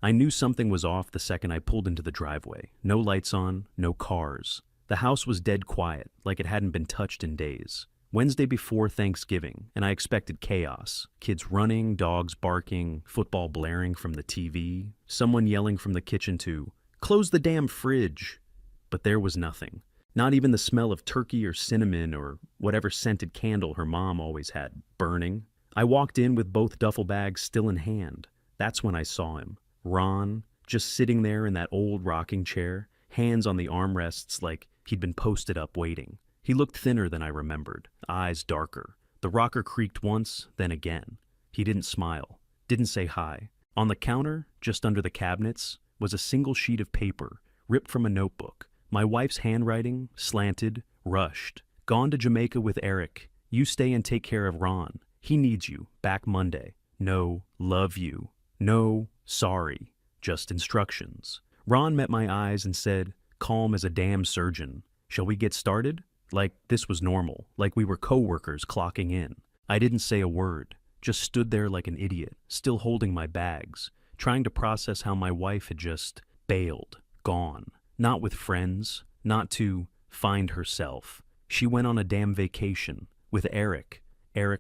I knew something was off the second I pulled into the driveway. No lights on, no cars. The house was dead quiet, like it hadn't been touched in days. Wednesday before Thanksgiving, and I expected chaos. Kids running, dogs barking, football blaring from the TV, someone yelling from the kitchen to, "Close the damn fridge!" But there was nothing. Not even the smell of turkey or cinnamon or whatever scented candle her mom always had burning. I walked in with both duffel bags still in hand. That's when I saw him. Ron, just sitting there in that old rocking chair, hands on the armrests like he'd been posted up waiting. He looked thinner than I remembered, eyes darker. The rocker creaked once, then again. He didn't smile, didn't say hi. On the counter, just under the cabinets, was a single sheet of paper, ripped from a notebook. My wife's handwriting, slanted, rushed. "Gone to Jamaica with Eric. You stay and take care of Ron. He needs you. Back Monday. No, love you. No, sorry. Just instructions." Ron met my eyes and said, calm as a damn surgeon, "Shall we get started?" Like this was normal, like we were co-workers clocking in. I didn't say a word, just stood there like an idiot, still holding my bags, trying to process how my wife had just bailed, gone. Not with friends, not to find herself. She went on a damn vacation with Eric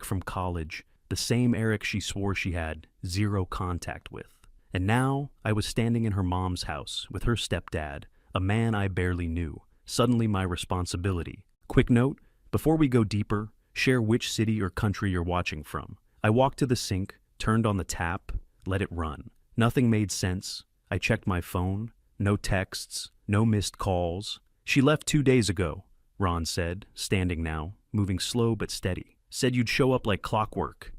from college, the same Eric she swore she had zero contact with. And now I was standing in her mom's house with her stepdad, a man I barely knew, suddenly my responsibility. Quick note, before we go deeper, share which city or country you're watching from. I walked to the sink, turned on the tap, let it run. Nothing made sense. I checked my phone. No texts, no missed calls. "She left 2 days ago," Ron said, standing now, moving slow but steady. "Said you'd show up like clockwork."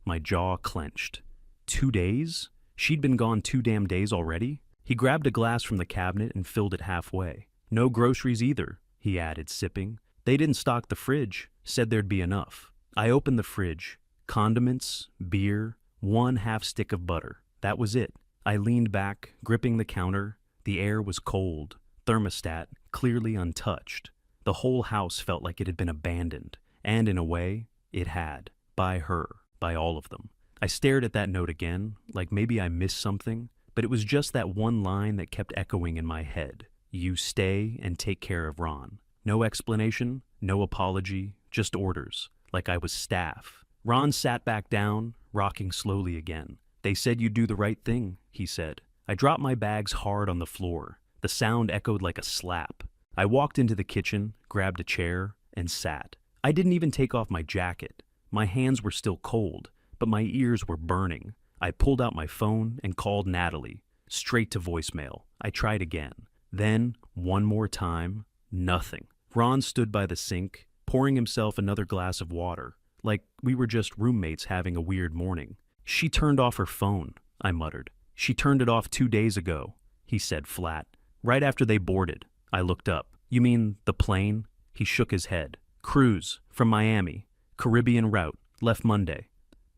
My jaw clenched. 2 days? She'd been gone 2 damn days already? He grabbed a glass from the cabinet and filled it halfway. "No groceries either," he added, sipping. "They didn't stock the fridge, said there'd be enough." I opened the fridge. Condiments, beer, 1/2 stick of butter. That was it. I leaned back, gripping the counter. The air was cold. Thermostat clearly untouched. The whole house felt like it had been abandoned. And in a way, it had. By her. By all of them. I stared at that note again, like maybe I missed something, but it was just that one line that kept echoing in my head. "You stay and take care of Ron." No explanation, no apology, just orders, like I was staff. Ron sat back down, rocking slowly again. "They said you'd do the right thing," he said. I dropped my bags hard on the floor. The sound echoed like a slap. I walked into the kitchen, grabbed a chair, and sat. I didn't even take off my jacket. My hands were still cold, but my ears were burning. I pulled out my phone and called Natalie, straight to voicemail. I tried again. Then, one more time, nothing. Ron stood by the sink, pouring himself another glass of water, like we were just roommates having a weird morning. "She turned off her phone," I muttered. "She turned it off 2 days ago," he said flat. "Right after they boarded." I looked up. "You mean the plane?" He shook his head. "Cruise, from Miami. Caribbean route, left Monday."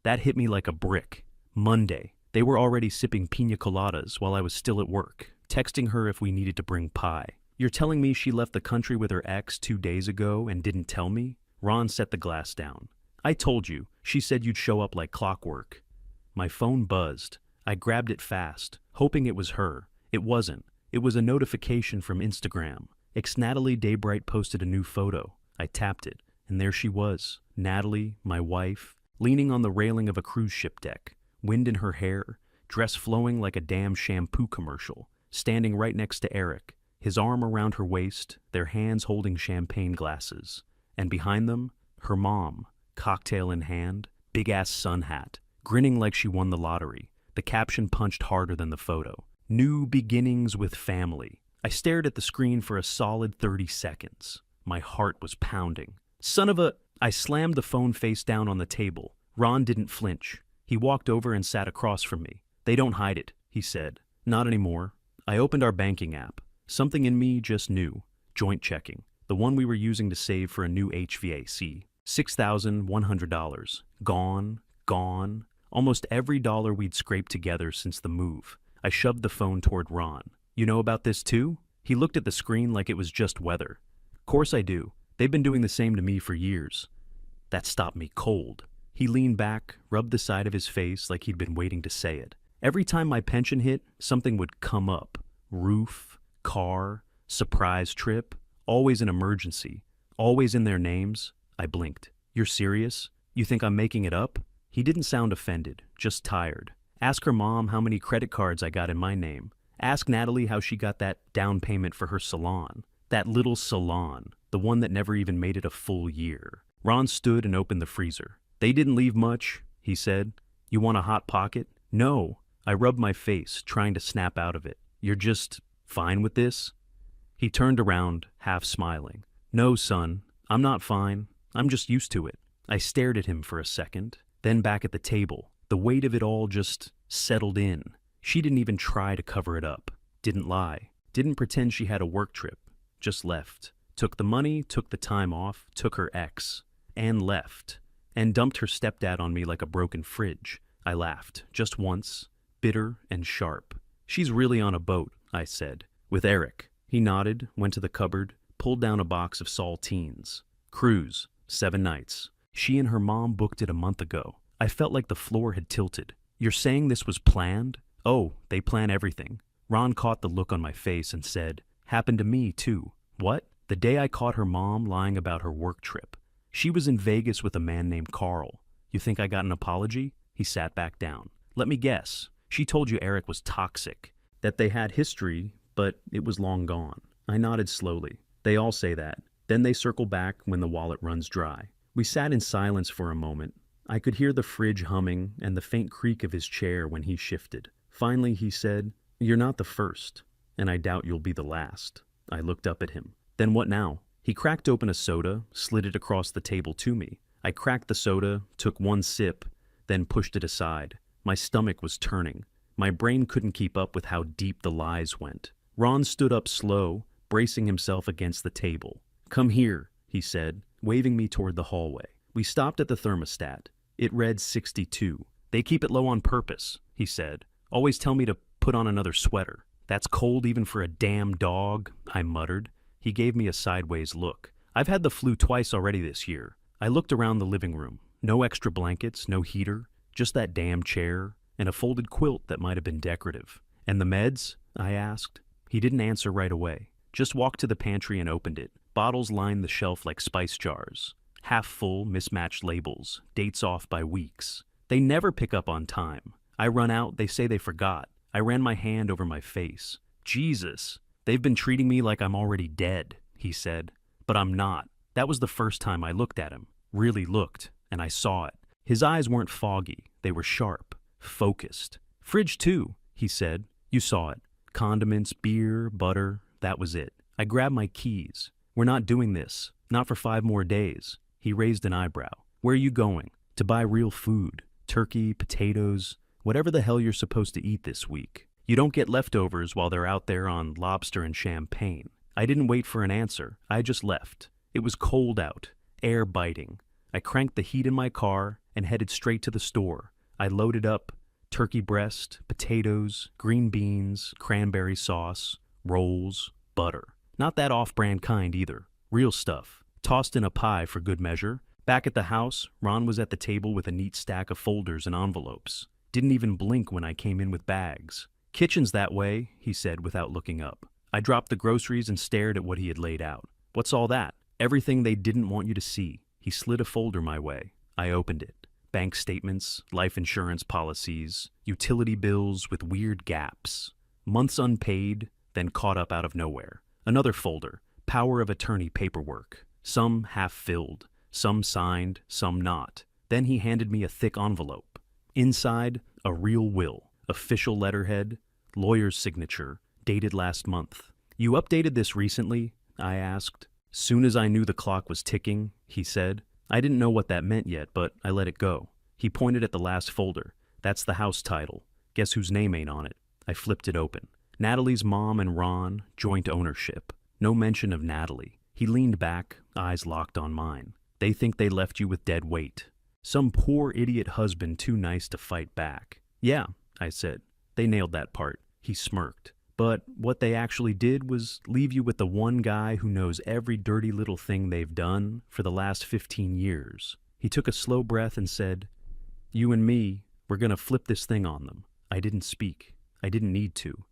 That hit me like a brick. Monday. They were already sipping pina coladas while I was still at work, texting her if we needed to bring pie. "You're telling me she left the country with her ex 2 days ago and didn't tell me?" Ron set the glass down. "I told you. She said you'd show up like clockwork." My phone buzzed. I grabbed it fast, hoping it was her. It wasn't. It was a notification from Instagram. Natalie Daybright posted a new photo. I tapped it, and there she was, Natalie, my wife, leaning on the railing of a cruise ship deck, wind in her hair, dress flowing like a damn shampoo commercial, standing right next to Eric, his arm around her waist, their hands holding champagne glasses. And behind them, her mom, cocktail in hand, big-ass sun hat, grinning like she won the lottery. The caption punched harder than the photo. "New beginnings with family." I stared at the screen for a solid 30 seconds. My heart was pounding. "Son of a..." I slammed the phone face down on the table. Ron didn't flinch. He walked over and sat across from me. "They don't hide it," he said. "Not anymore." I opened our banking app. Something in me just knew. Joint checking. The one we were using to save for a new HVAC. $6,100. Gone. Gone. Almost every dollar we'd scraped together since the move. I shoved the phone toward Ron. "You know about this too?" He looked at the screen like it was just weather. "Course I do. They've been doing the same to me for years." That stopped me cold. He leaned back, rubbed the side of his face like he'd been waiting to say it. Every time my pension hit, something would come up. Roof, car, surprise trip, always an emergency, always in their names. I blinked. You're serious? You think I'm making it up? He didn't sound offended, just tired. Ask her mom how many credit cards I got in my name. Ask Natalie how she got that down payment for her salon. That little salon, the one that never even made it a full year. Ron stood and opened the freezer. They didn't leave much, he said. You want a hot pocket? No. I rubbed my face, trying to snap out of it. You're just fine with this? He turned around, half smiling. No, son, I'm not fine. I'm just used to it. I stared at him for a second, then back at the table. The weight of it all just settled in. She didn't even try to cover it up. Didn't lie. Didn't pretend she had a work trip. Just left. Took the money, took the time off, took her ex. And left. And dumped her stepdad on me like a broken fridge. I laughed. Just once. Bitter and sharp. She's really on a boat, I said. With Eric. He nodded, went to the cupboard, pulled down a box of saltines. Cruise. 7 nights. She and her mom booked it a month ago. I felt like the floor had tilted. You're saying this was planned? Oh, they plan everything. Ron caught the look on my face and said, happened to me, too. What? The day I caught her mom lying about her work trip. She was in Vegas with a man named Carl. You think I got an apology? He sat back down. Let me guess. She told you Eric was toxic. That they had history, but it was long gone. I nodded slowly. They all say that. Then they circle back when the wallet runs dry. We sat in silence for a moment. I could hear the fridge humming and the faint creak of his chair when he shifted. Finally, he said, You're not the first, and I doubt you'll be the last. I looked up at him. Then what now? He cracked open a soda, slid it across the table to me. I cracked the soda, took one sip, then pushed it aside. My stomach was turning. My brain couldn't keep up with how deep the lies went. Ron stood up slow, bracing himself against the table. Come here, he said, waving me toward the hallway. We stopped at the thermostat. It read 62. They keep it low on purpose, he said. Always tell me to put on another sweater. That's cold even for a damn dog, I muttered. He gave me a sideways look. I've had the flu twice already this year. I looked around the living room. No extra blankets, no heater, just that damn chair, and a folded quilt that might have been decorative. And the meds? I asked. He didn't answer right away. Just walked to the pantry and opened it. Bottles lined the shelf like spice jars. Half full, mismatched labels, dates off by weeks. They never pick up on time. I run out, they say they forgot. I ran my hand over my face. Jesus, they've been treating me like I'm already dead, he said. But I'm not. That was the first time I looked at him. Really looked, and I saw it. His eyes weren't foggy. They were sharp, focused. Fridge too, he said. You saw it. Condiments, beer, butter, that was it. I grabbed my keys. We're not doing this. Not for 5 more days. He raised an eyebrow. Where are you going? To buy real food. Turkey, potatoes, whatever the hell you're supposed to eat this week. You don't get leftovers while they're out there on lobster and champagne. I didn't wait for an answer. I just left. It was cold out, air biting. I cranked the heat in my car and headed straight to the store. I loaded up turkey breast, potatoes, green beans, cranberry sauce, rolls, butter. Not that off-brand kind either. Real stuff. Tossed in a pie for good measure. Back at the house, Ron was at the table with a neat stack of folders and envelopes. Didn't even blink when I came in with bags. Kitchen's that way, he said without looking up. I dropped the groceries and stared at what he had laid out. What's all that? Everything they didn't want you to see. He slid a folder my way. I opened it. Bank statements, life insurance policies, utility bills with weird gaps. Months unpaid, then caught up out of nowhere. Another folder. Power of attorney paperwork. Some half-filled. Some signed, some not. Then he handed me a thick envelope. Inside, a real will, official letterhead, lawyer's signature, dated last month. You updated this recently? I asked. Soon as I knew the clock was ticking, he said. I didn't know what that meant yet, but I let it go. He pointed at the last folder. That's the house title. Guess whose name ain't on it? I flipped it open. Natalie's mom and Ron, joint ownership. No mention of Natalie. He leaned back, eyes locked on mine. They think they left you with dead weight. Some poor idiot husband too nice to fight back. Yeah, I said. They nailed that part. He smirked. But what they actually did was leave you with the one guy who knows every dirty little thing they've done for the last 15 years. He took a slow breath and said, You and me, we're gonna flip this thing on them. I didn't speak. I didn't need to.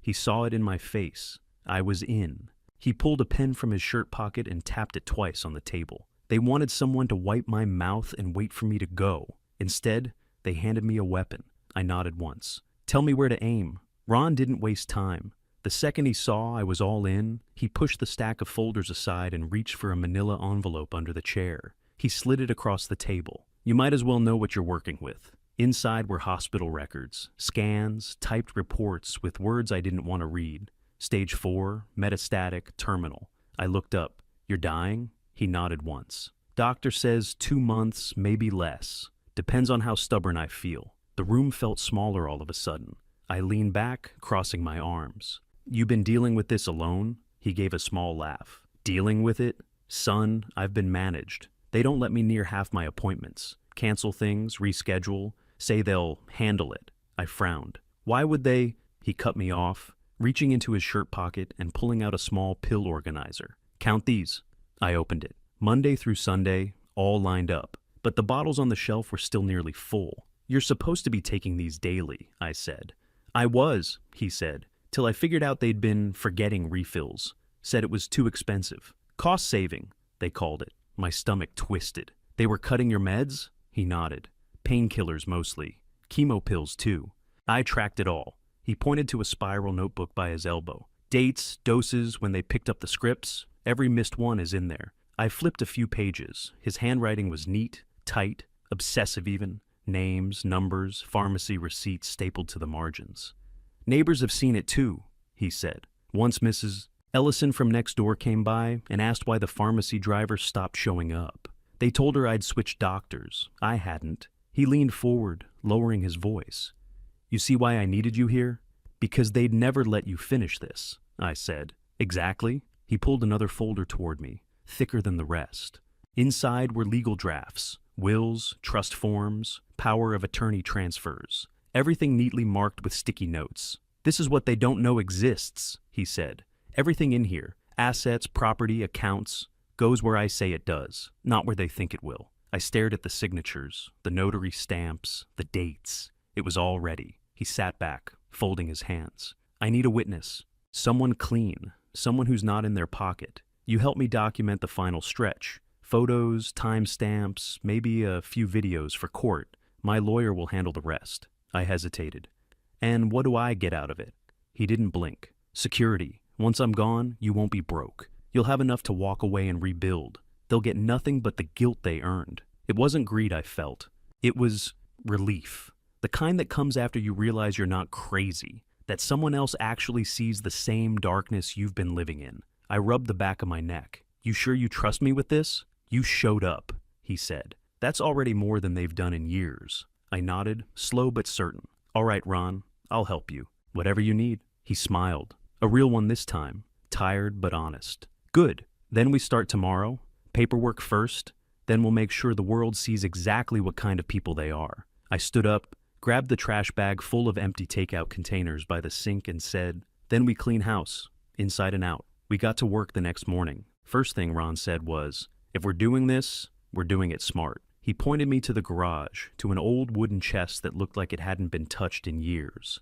He saw it in my face. I was in. He pulled a pen from his shirt pocket and tapped it twice on the table. They wanted someone to wipe my mouth and wait for me to go. Instead, they handed me a weapon. I nodded once. Tell me where to aim. Ron didn't waste time. The second he saw I was all in, he pushed the stack of folders aside and reached for a manila envelope under the chair. He slid it across the table. You might as well know what you're working with. Inside were hospital records, scans, typed reports with words I didn't want to read. Stage 4, metastatic, terminal. I looked up. You're dying? He nodded once. Doctor says 2 months, maybe less. Depends on how stubborn I feel. The room felt smaller all of a sudden. I leaned back, crossing my arms. You been dealing with this alone? He gave a small laugh. Dealing with it? Son, I've been managed. They don't let me near half my appointments. Cancel things, reschedule, say they'll handle it. I frowned. Why would they? He cut me off, reaching into his shirt pocket and pulling out a small pill organizer. Count these. I opened it. Monday through Sunday, all lined up. But the bottles on the shelf were still nearly full. You're supposed to be taking these daily, I said. I was, he said, till I figured out they'd been forgetting refills. Said it was too expensive. Cost saving, they called it. My stomach twisted. They were cutting your meds? He nodded. Painkillers mostly. Chemo pills too. I tracked it all. He pointed to a spiral notebook by his elbow. Dates, doses, when they picked up the scripts. Every missed one is in there. I flipped a few pages. His handwriting was neat, tight, obsessive even. Names, numbers, pharmacy receipts stapled to the margins. Neighbors have seen it too, he said. Once Mrs. Ellison from next door came by and asked why the pharmacy driver stopped showing up. They told her I'd switched doctors. I hadn't. He leaned forward, lowering his voice. You see why I needed you here? Because they'd never let you finish this, I said. Exactly. He pulled another folder toward me, thicker than the rest. Inside were legal drafts, wills, trust forms, power of attorney transfers, everything neatly marked with sticky notes. This is what they don't know exists, he said. Everything in here, assets, property, accounts, goes where I say it does, not where they think it will. I stared at the signatures, the notary stamps, the dates. It was all ready. He sat back, folding his hands. I need a witness. Someone clean, someone who's not in their pocket. You help me document the final stretch. Photos, timestamps, maybe a few videos for court. My lawyer will handle the rest. I hesitated. And what do I get out of it? He didn't blink. Security. Once I'm gone, you won't be broke. You'll have enough to walk away and rebuild. They'll get nothing but the guilt they earned. It wasn't greed I felt. It was relief. The kind that comes after you realize you're not crazy, that someone else actually sees the same darkness you've been living in. I rubbed the back of my neck. You sure you trust me with this? You showed up, he said. That's already more than they've done in years. I nodded, slow but certain. All right, Ron, I'll help you. Whatever you need. He smiled. A real one this time. Tired but honest. Good. Then we start tomorrow. Paperwork first. Then we'll make sure the world sees exactly what kind of people they are. I stood up, grabbed the trash bag full of empty takeout containers by the sink and said, then we clean house, inside and out. We got to work the next morning. First thing Ron said was, if we're doing this, we're doing it smart. He pointed me to the garage, to an old wooden chest that looked like it hadn't been touched in years.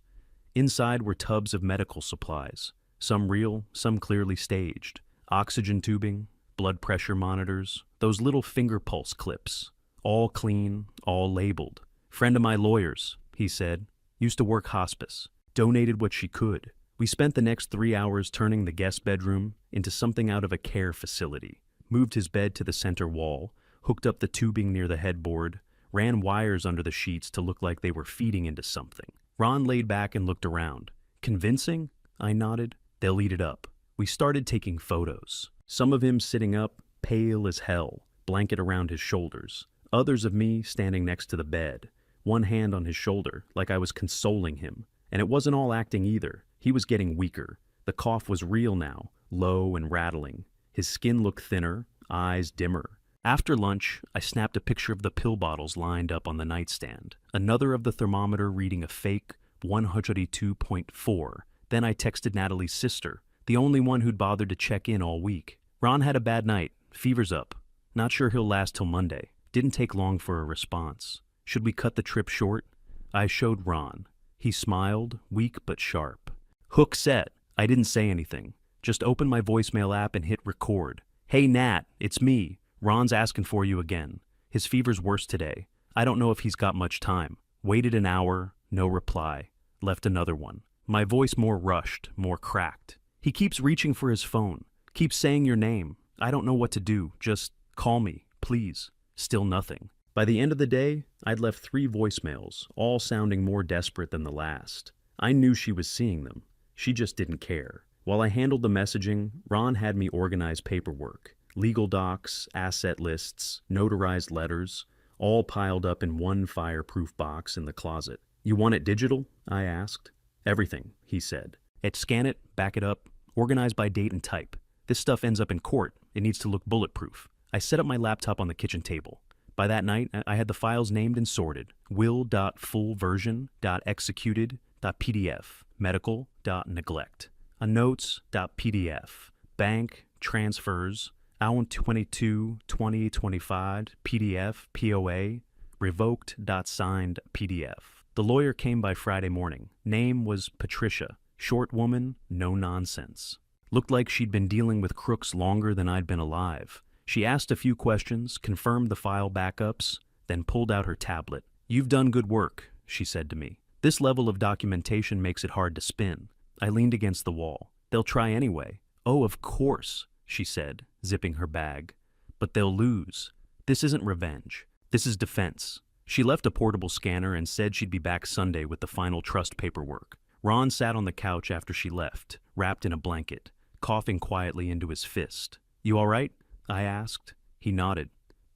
Inside were tubs of medical supplies, some real, some clearly staged. Oxygen tubing, blood pressure monitors, those little finger pulse clips. All clean, all labeled. Friend of my lawyer's, he said. Used to work hospice. Donated what she could. We spent the next 3 hours turning the guest bedroom into something out of a care facility. Moved his bed to the center wall, hooked up the tubing near the headboard, ran wires under the sheets to look like they were feeding into something. Ron laid back and looked around. Convincing? I nodded. They'll eat it up. We started taking photos. Some of him sitting up, pale as hell, blanket around his shoulders. Others of me standing next to the bed, one hand on his shoulder, like I was consoling him. And it wasn't all acting either. He was getting weaker. The cough was real now, low and rattling. His skin looked thinner, eyes dimmer. After lunch, I snapped a picture of the pill bottles lined up on the nightstand. Another of the thermometer reading a fake 102.4. Then I texted Natalie's sister, the only one who'd bothered to check in all week. Ron had a bad night. Fever's up. Not sure he'll last till Monday. Didn't take long for a response. Should we cut the trip short? I showed Ron. He smiled, weak but sharp. Hook set. I didn't say anything. Just opened my voicemail app and hit record. Hey Nat, it's me. Ron's asking for you again. His fever's worse today. I don't know if he's got much time. Waited an hour, no reply. Left another one. My voice more rushed, more cracked. He keeps reaching for his phone. Keeps saying your name. I don't know what to do. Just call me, please. Still nothing. By the end of the day, I'd left 3 voicemails, all sounding more desperate than the last. I knew she was seeing them. She just didn't care. While I handled the messaging, Ron had me organize paperwork. Legal docs, asset lists, notarized letters, all piled up in one fireproof box in the closet. You want it digital? I asked. Everything, he said. Scan it, back it up, organize by date and type. This stuff ends up in court. It needs to look bulletproof. I set up my laptop on the kitchen table. By that night, I had the files named and sorted. will.fullversion.executed.pdf, medical.neglect, a notes.pdf, bank, transfers, Alan 22 2025 PDF POA revoked.signed PDF. The lawyer came by Friday morning. Name was Patricia. Short woman, no nonsense. Looked like she'd been dealing with crooks longer than I'd been alive. She asked a few questions, confirmed the file backups, then pulled out her tablet. You've done good work, she said to me. This level of documentation makes it hard to spin. I leaned against the wall. They'll try anyway. Oh, of course, she said, zipping her bag. But they'll lose. This isn't revenge. This is defense. She left a portable scanner and said she'd be back Sunday with the final trust paperwork. Ron sat on the couch after she left, wrapped in a blanket, coughing quietly into his fist. You all right? I asked. He nodded.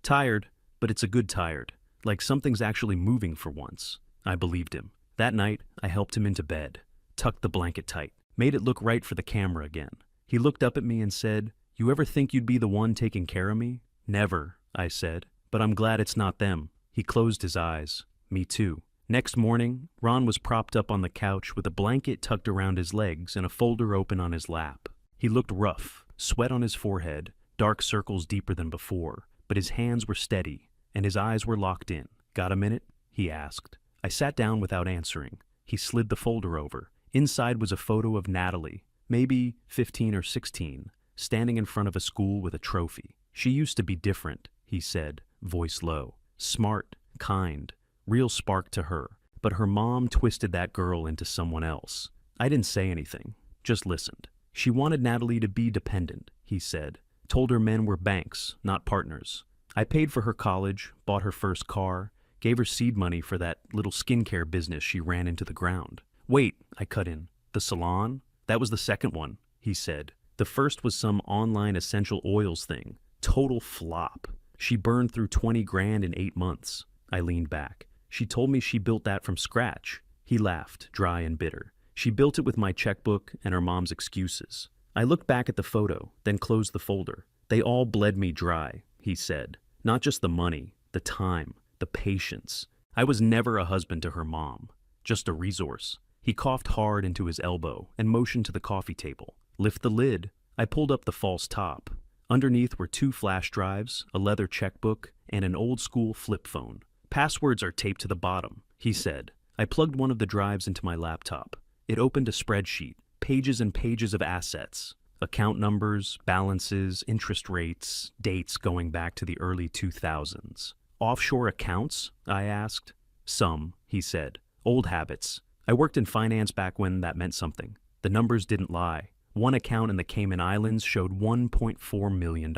Tired, but it's a good tired. Like something's actually moving for once. I believed him. That night, I helped him into bed, tucked the blanket tight, made it look right for the camera again. He looked up at me and said, You ever think you'd be the one taking care of me? Never, I said, but I'm glad it's not them. He closed his eyes. Me too. Next morning, Ron was propped up on the couch with a blanket tucked around his legs and a folder open on his lap. He looked rough, sweat on his forehead, dark circles deeper than before, but his hands were steady, and his eyes were locked in. Got a minute? He asked. I sat down without answering. He slid the folder over. Inside was a photo of Natalie, maybe 15 or 16, standing in front of a school with a trophy. She used to be different, he said, voice low. Smart, kind, real spark to her. But her mom twisted that girl into someone else. I didn't say anything, just listened. She wanted Natalie to be dependent, he said. Told her men were banks, not partners. I paid for her college, bought her first car, gave her seed money for that little skincare business she ran into the ground. Wait, I cut in. The salon? That was the second one, he said. The first was some online essential oils thing. Total flop. She burned through 20 grand in 8 months. I leaned back. She told me she built that from scratch. He laughed, dry and bitter. She built it with my checkbook and her mom's excuses. I looked back at the photo, then closed the folder. They all bled me dry, he said. Not just the money, the time, the patience. I was never a husband to her mom, just a resource. He coughed hard into his elbow and motioned to the coffee table. Lift the lid. I pulled up the false top. Underneath were 2 flash drives, a leather checkbook, and an old-school flip phone. Passwords are taped to the bottom, he said. I plugged one of the drives into my laptop. It opened a spreadsheet, pages and pages of assets. Account numbers, balances, interest rates, dates going back to the early 2000s. Offshore accounts? I asked. Some, he said. Old habits. I worked in finance back when that meant something. The numbers didn't lie. One account in the Cayman Islands showed $1.4 million.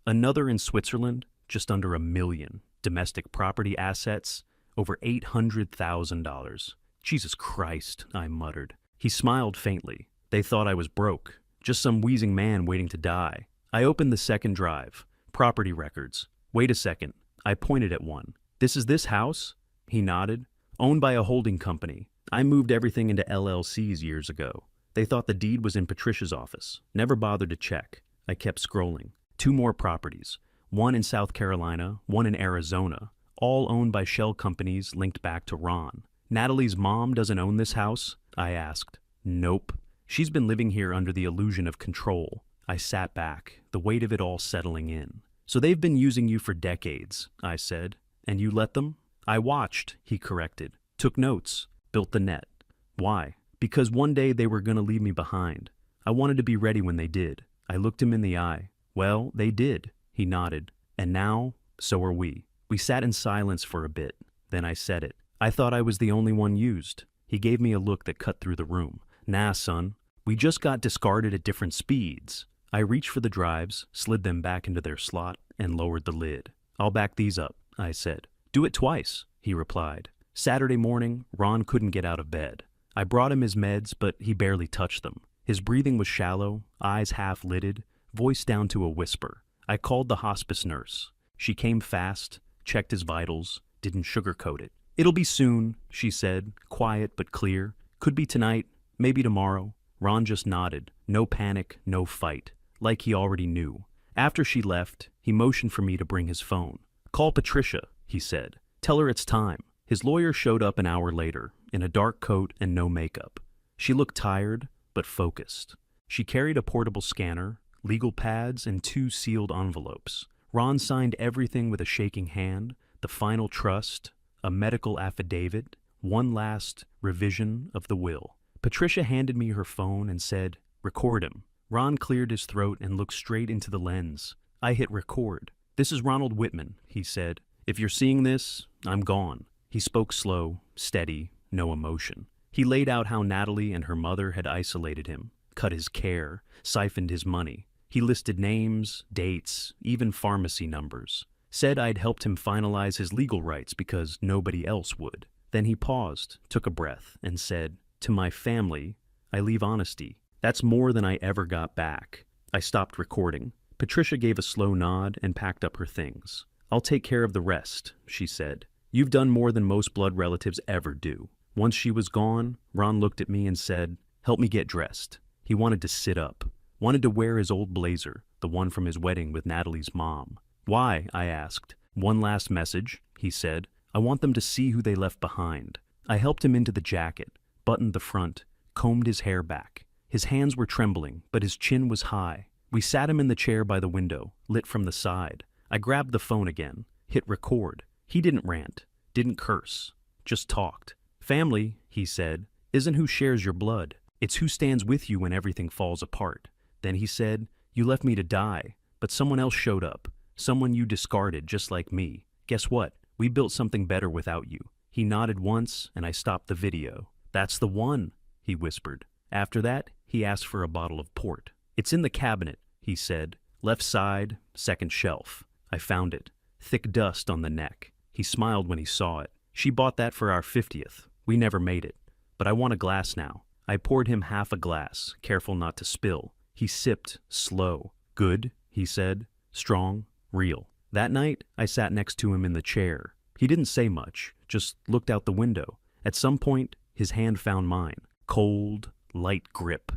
Another in Switzerland, just under $1 million. Domestic property assets, over $800,000. Jesus Christ, I muttered. He smiled faintly. They thought I was broke. Just some wheezing man waiting to die. I opened the second drive. Property records. Wait a second. I pointed at one. This is this house? He nodded. Owned by a holding company. I moved everything into LLCs years ago. They thought the deed was in Patricia's office. Never bothered to check. I kept scrolling. 2 more properties. One in South Carolina, one in Arizona. All owned by shell companies linked back to Ron. Natalie's mom doesn't own this house? I asked. Nope. She's been living here under the illusion of control. I sat back, the weight of it all settling in. So they've been using you for decades, I said. And you let them? I watched, he corrected. Took notes. built the net. Why? Because one day they were going to leave me behind. I wanted to be ready when they did. I looked him in the eye. Well, they did. He nodded. And now, so are we. We sat in silence for a bit. Then I said it. I thought I was the only one used. He gave me a look that cut through the room. Nah, son. We just got discarded at different speeds. I reached for the drives, slid them back into their slot, and lowered the lid. I'll back these up, I said. Do it twice, he replied. Saturday morning, Ron couldn't get out of bed. I brought him his meds, but he barely touched them. His breathing was shallow, eyes half-lidded, voice down to a whisper. I called the hospice nurse. She came fast, checked his vitals, didn't sugarcoat it. It'll be soon, she said, quiet but clear. Could be tonight, maybe tomorrow. Ron just nodded. No panic, no fight. Like he already knew. After she left, he motioned for me to bring his phone. Call Patricia, he said. Tell her it's time. His lawyer showed up an hour later, in a dark coat and no makeup. She looked tired, but focused. She carried a portable scanner, legal pads, and 2 sealed envelopes. Ron signed everything with a shaking hand, the final trust, a medical affidavit, one last revision of the will. Patricia handed me her phone and said, "Record him." Ron cleared his throat and looked straight into the lens. I hit record. "This is Ronald Whitman," he said. "If you're seeing this, I'm gone." He spoke slow, steady, no emotion. He laid out how Natalie and her mother had isolated him, cut his care, siphoned his money. He listed names, dates, even pharmacy numbers. Said I'd helped him finalize his legal rights because nobody else would. Then he paused, took a breath, and said, "To my family, I leave honesty. That's more than I ever got back." I stopped recording. Patricia gave a slow nod and packed up her things. "I'll take care of the rest," she said. "You've done more than most blood relatives ever do." Once she was gone, Ron looked at me and said, "Help me get dressed." He wanted to sit up, wanted to wear his old blazer, the one from his wedding with Natalie's mom. "Why?" I asked. "One last message," he said. "I want them to see who they left behind." I helped him into the jacket, buttoned the front, combed his hair back. His hands were trembling, but his chin was high. We sat him in the chair by the window, lit from the side. I grabbed the phone again, hit record. He didn't rant, didn't curse, just talked. "Family," he said, "isn't who shares your blood. It's who stands with you when everything falls apart." Then he said, "You left me to die, but someone else showed up. Someone you discarded just like me. Guess what? We built something better without you." He nodded once, and I stopped the video. "That's the one," he whispered. After that, he asked for a bottle of port. "It's in the cabinet," he said. "Left side, second shelf." I found it. Thick dust on the neck. He smiled when he saw it. "She bought that for our 50th. We never made it. But I want a glass now." I poured him half a glass, careful not to spill. He sipped, slow. "Good," he said. "Strong, real." That night, I sat next to him in the chair. He didn't say much, just looked out the window. At some point, his hand found mine. Cold, light grip.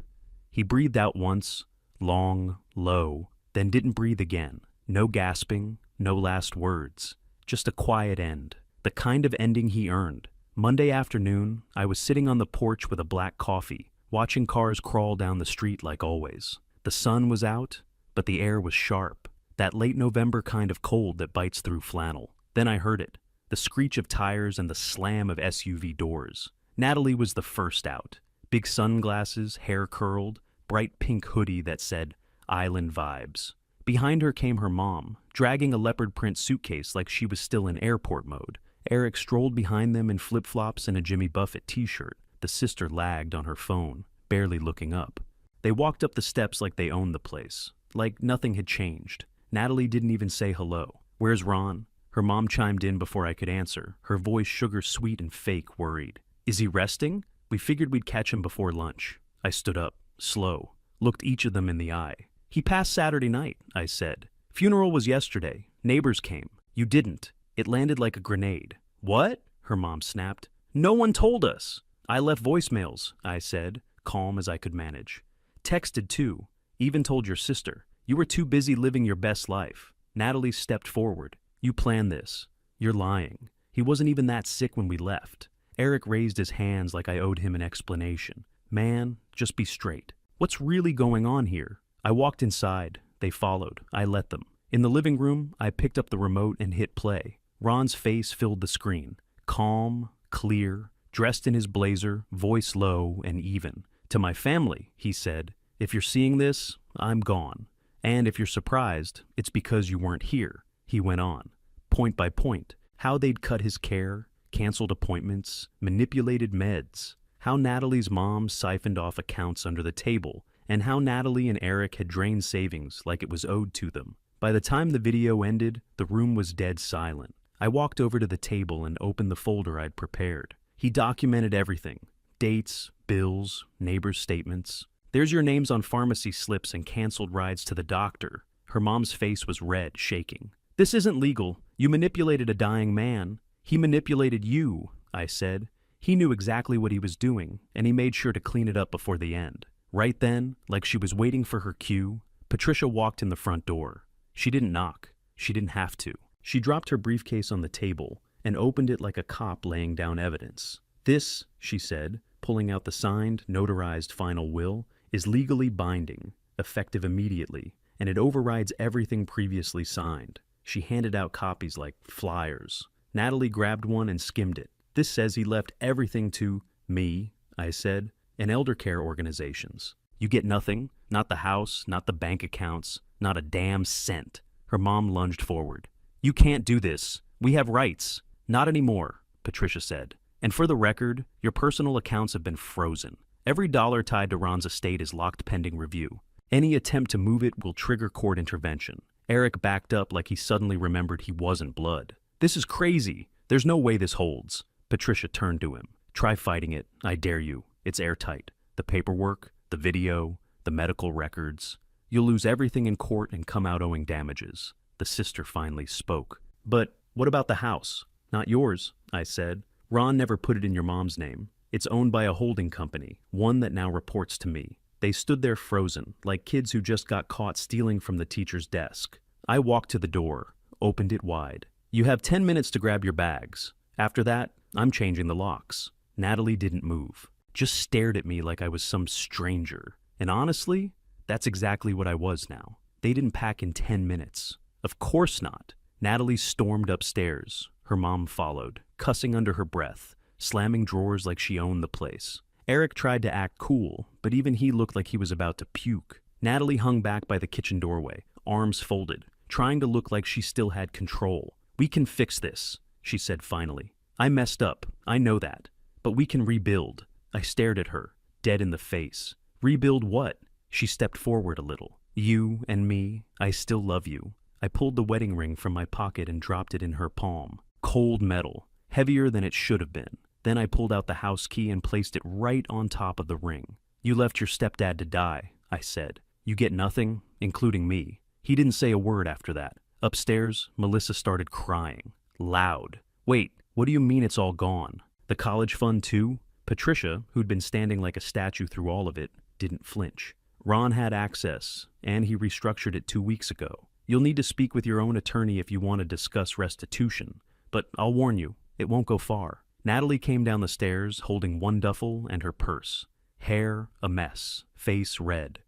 He breathed out once, long, low, then didn't breathe again. No gasping, no last words. Just a quiet end. The kind of ending he earned. Monday afternoon, I was sitting on the porch with a black coffee, watching cars crawl down the street like always. The sun was out, but the air was sharp. That late November kind of cold that bites through flannel. Then I heard it. The screech of tires and the slam of SUV doors. Natalie was the first out. Big sunglasses, hair curled, bright pink hoodie that said, "Island Vibes." Behind her came her mom, dragging a leopard print suitcase like she was still in airport mode. Eric strolled behind them in flip-flops and a Jimmy Buffett t-shirt. The sister lagged on her phone, barely looking up. They walked up the steps like they owned the place, like nothing had changed. Natalie didn't even say hello. "Where's Ron?" Her mom chimed in before I could answer, her voice sugar-sweet and fake, worried. "Is he resting? We figured we'd catch him before lunch." I stood up, slow, looked each of them in the eye. "He passed Saturday night," I said. "Funeral was yesterday. Neighbors came. You didn't. It landed like a grenade." "What?" her mom snapped. "No one told us." "I left voicemails," I said, calm as I could manage. "Texted too. Even told your sister. You were too busy living your best life." Natalie stepped forward. "You planned this. You're lying. He wasn't even that sick when we left." Eric raised his hands like I owed him an explanation. "Man, just be straight. What's really going on here?" I walked inside. They followed. I let them. In the living room, I picked up the remote and hit play. Ron's face filled the screen. Calm, clear, dressed in his blazer, voice low and even. "To my family," he said, "if you're seeing this, I'm gone. And if you're surprised, it's because you weren't here," he went on, point by point, how they'd cut his care, canceled appointments, manipulated meds, how Natalie's mom siphoned off accounts under the table, and how Natalie and Eric had drained savings like it was owed to them. By the time the video ended, the room was dead silent. I walked over to the table and opened the folder I'd prepared. He documented everything: dates, bills, neighbors' statements. "There's your names on pharmacy slips and canceled rides to the doctor." Her mom's face was red, shaking. "This isn't legal. You manipulated a dying man." "He manipulated you," I said. "He knew exactly what he was doing, and he made sure to clean it up before the end." Right then, like she was waiting for her cue, Patricia walked in the front door. She didn't knock. She didn't have to. She dropped her briefcase on the table and opened it like a cop laying down evidence. "This," she said, pulling out the signed, notarized final will, "is legally binding, effective immediately, and it overrides everything previously signed." She handed out copies like flyers. Natalie grabbed one and skimmed it. "This says he left everything to me," I said, "and elder care organizations. You get nothing, not the house, not the bank accounts, not a damn cent." Her mom lunged forward. "You can't do this. We have rights." "Not anymore," Patricia said. "And for the record, your personal accounts have been frozen. Every dollar tied to Ron's estate is locked pending review. Any attempt to move it will trigger court intervention." Eric backed up like he suddenly remembered he wasn't blood. "This is crazy. There's no way this holds." Patricia turned to him. "Try fighting it. I dare you. It's airtight. The paperwork, the video, the medical records. You'll lose everything in court and come out owing damages." The sister finally spoke. "But what about the house?" "Not yours," I said. "Ron never put it in your mom's name. It's owned by a holding company, one that now reports to me." They stood there frozen, like kids who just got caught stealing from the teacher's desk. I walked to the door, opened it wide. "You have 10 minutes to grab your bags. After that, I'm changing the locks." Natalie didn't move, just stared at me like I was some stranger. And honestly, that's exactly what I was now. They didn't pack in 10 minutes. Of course not. Natalie stormed upstairs. Her mom followed, cussing under her breath, slamming drawers like she owned the place. Eric tried to act cool, but even he looked like he was about to puke. Natalie hung back by the kitchen doorway, arms folded, trying to look like she still had control. "We can fix this," she said finally. "I messed up, I know that. But we can rebuild." I stared at her, dead in the face. "Rebuild what?" She stepped forward a little. "You and me, I still love you." I pulled the wedding ring from my pocket and dropped it in her palm. Cold metal, heavier than it should have been. Then I pulled out the house key and placed it right on top of the ring. "You left your stepdad to die," I said. "You get nothing, including me." He didn't say a word after that. Upstairs, Melissa started crying. Loud. "Wait, what do you mean it's all gone? The college fund too?" Patricia, who'd been standing like a statue through all of it, didn't flinch. "Ron had access, and he restructured it 2 weeks ago. You'll need to speak with your own attorney if you want to discuss restitution. But I'll warn you, it won't go far." Natalie came down the stairs holding one duffel and her purse. Hair a mess, face red.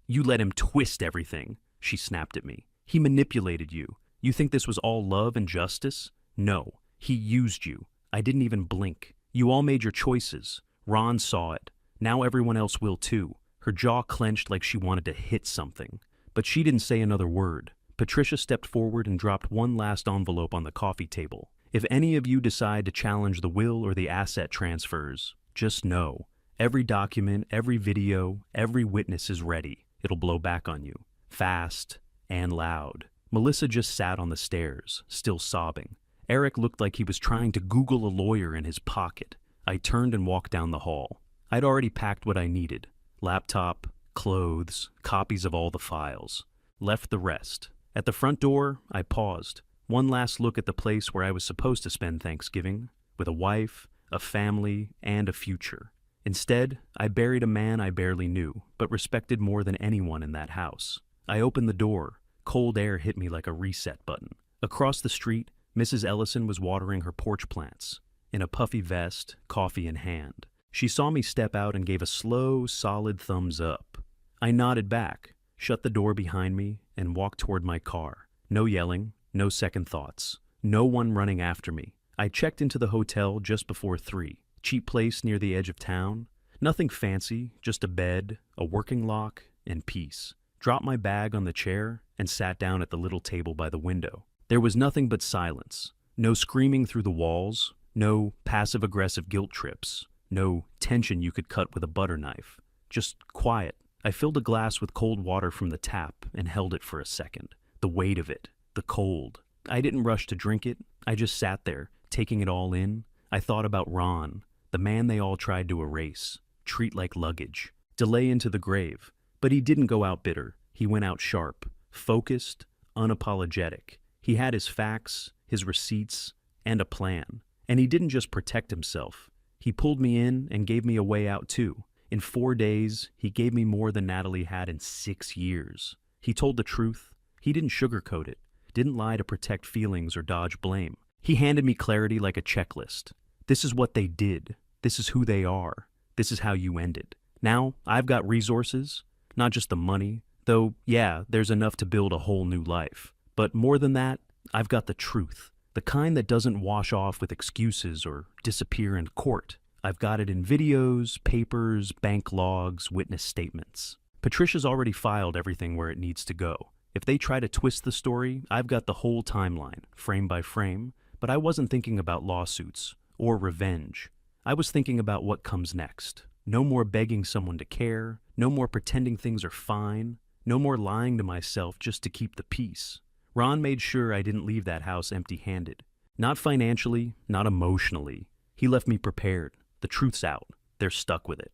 "You let him twist everything," she snapped at me. "He manipulated you. You think this was all love and justice? No, he used you. I didn't even blink. You all made your choices. Ron saw it. Now everyone else will too." Her jaw clenched like she wanted to hit something. But she didn't say another word. Patricia stepped forward and dropped one last envelope on the coffee table. "If any of you decide to challenge the will or the asset transfers, just know, every document, every video, every witness is ready. It'll blow back on you. Fast and loud." Melissa just sat on the stairs, still sobbing. Eric looked like he was trying to Google a lawyer in his pocket. I turned and walked down the hall. I'd already packed what I needed. Laptop, clothes, copies of all the files. Left the rest. At the front door, I paused. One last look at the place where I was supposed to spend Thanksgiving, with a wife, a family, and a future. Instead, I buried a man I barely knew, but respected more than anyone in that house. I opened the door. Cold air hit me like a reset button. Across the street, Mrs. Ellison was watering her porch plants, in a puffy vest, coffee in hand. She saw me step out and gave a slow, solid thumbs up. I nodded back, shut the door behind me, and walked toward my car. No yelling, no second thoughts, no one running after me. I checked into the hotel just before 3. Cheap place near the edge of town. Nothing fancy, just a bed, a working lock, and peace. Dropped my bag on the chair and sat down at the little table by the window. There was nothing but silence. No screaming through the walls, no passive-aggressive guilt trips, no tension you could cut with a butter knife. Just quiet. I filled a glass with cold water from the tap and held it for a second. The weight of it, the cold. I didn't rush to drink it. I just sat there, taking it all in. I thought about Ron, the man they all tried to erase, treat like luggage, delay into the grave. But he didn't go out bitter. He went out sharp, focused, unapologetic. He had his facts, his receipts, and a plan. And he didn't just protect himself. He pulled me in and gave me a way out too. In 4 days, he gave me more than Natalie had in 6 years. He told the truth. He didn't sugarcoat it, didn't lie to protect feelings or dodge blame. He handed me clarity like a checklist. This is what they did. This is who they are. This is how you end it. Now, I've got resources, not just the money, though, yeah, there's enough to build a whole new life. But more than that, I've got the truth. The kind that doesn't wash off with excuses or disappear in court. I've got it in videos, papers, bank logs, witness statements. Patricia's already filed everything where it needs to go. If they try to twist the story, I've got the whole timeline, frame by frame, but I wasn't thinking about lawsuits or revenge. I was thinking about what comes next. No more begging someone to care, no more pretending things are fine, no more lying to myself just to keep the peace. Ron made sure I didn't leave that house empty-handed. Not financially, not emotionally. He left me prepared. The truth's out. They're stuck with it.